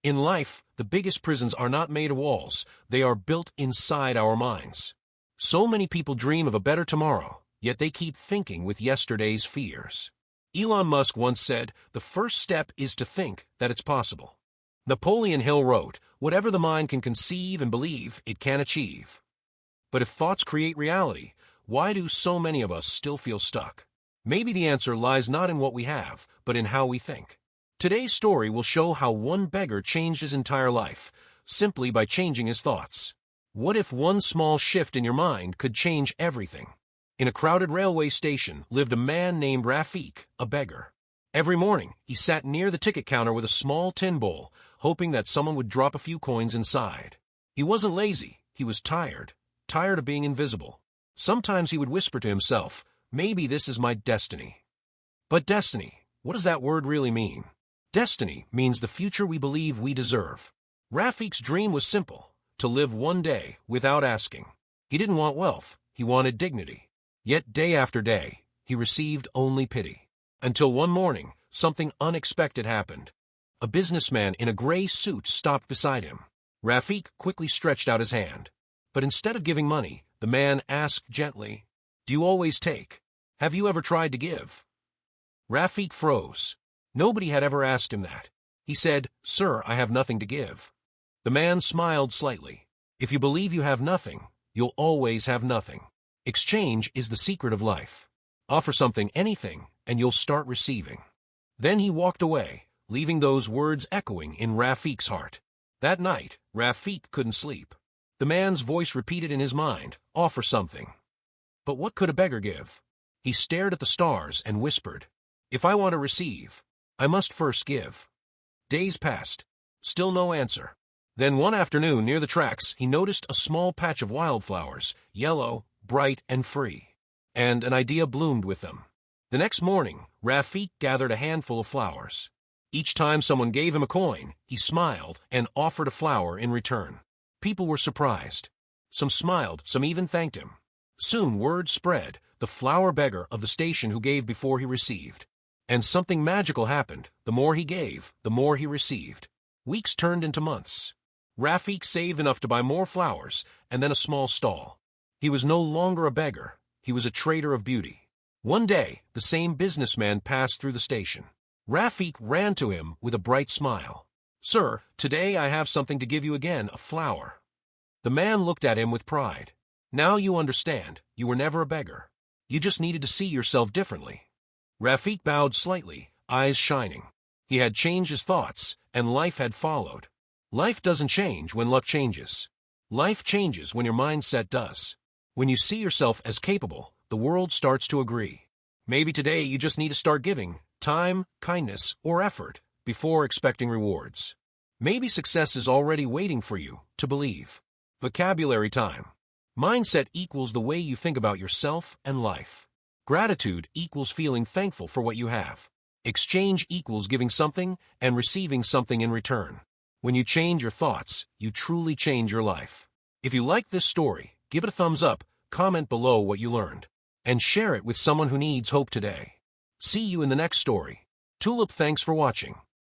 In life, the biggest prisons are not made of walls, they are built inside our minds. So many people dream of a better tomorrow, yet they keep thinking with yesterday's fears. Elon Musk once said, "The first step is to think that it's possible." Napoleon Hill wrote, "Whatever the mind can conceive and believe, it can achieve." But if thoughts create reality, why do so many of us still feel stuck? Maybe the answer lies not in what we have, but in how we think. Today's story will show how one beggar changed his entire life, simply by changing his thoughts. What if one small shift in your mind could change everything? In a crowded railway station lived a man named Rafik, a beggar. Every morning, he sat near the ticket counter with a small tin bowl, hoping that someone would drop a few coins inside. He wasn't lazy, he was tired of being invisible. Sometimes he would whisper to himself, "Maybe this is my destiny." But destiny, what does that word really mean? Destiny means the future we believe we deserve. Rafik's dream was simple, to live one day without asking. He didn't want wealth, he wanted dignity. Yet day after day, he received only pity. Until one morning, something unexpected happened. A businessman in a gray suit stopped beside him. Rafik quickly stretched out his hand. But instead of giving money, the man asked gently, "Do you always take? Have you ever tried to give?" Rafik froze. Nobody had ever asked him that. He said, "Sir, I have nothing to give." The man smiled slightly. "If you believe you have nothing, you'll always have nothing. Exchange is the secret of life. Offer something, anything, and you'll start receiving." Then he walked away, leaving those words echoing in Rafik's heart. That night, Rafik couldn't sleep. The man's voice repeated in his mind, "Offer something." But what could a beggar give? He stared at the stars and whispered, "If I want to receive, I must first give." Days passed. Still no answer. Then one afternoon near the tracks, he noticed a small patch of wildflowers, yellow, bright, and free. And an idea bloomed with them. The next morning, Rafik gathered a handful of flowers. Each time someone gave him a coin, he smiled and offered a flower in return. People were surprised. Some smiled, some even thanked him. Soon word spread, the flower beggar of the station who gave before he received. And something magical happened. The more he gave, the more he received. Weeks turned into months. Rafik saved enough to buy more flowers, and then a small stall. He was no longer a beggar. He was a trader of beauty. One day, the same businessman passed through the station. Rafik ran to him with a bright smile. "Sir, today I have something to give you again, a flower." The man looked at him with pride. "Now you understand, you were never a beggar. You just needed to see yourself differently." Rafik bowed slightly, eyes shining. He had changed his thoughts, and life had followed. Life doesn't change when luck changes. Life changes when your mindset does. When you see yourself as capable, the world starts to agree. Maybe today you just need to start giving time, kindness, or effort before expecting rewards. Maybe success is already waiting for you to believe. Vocabulary time. Mindset equals the way you think about yourself and life. Gratitude equals feeling thankful for what you have. Exchange equals giving something and receiving something in return. When you change your thoughts, you truly change your life. If you like this story, give it a thumbs up, comment below what you learned, and share it with someone who needs hope today. See you in the next story. Tulip, thanks for watching.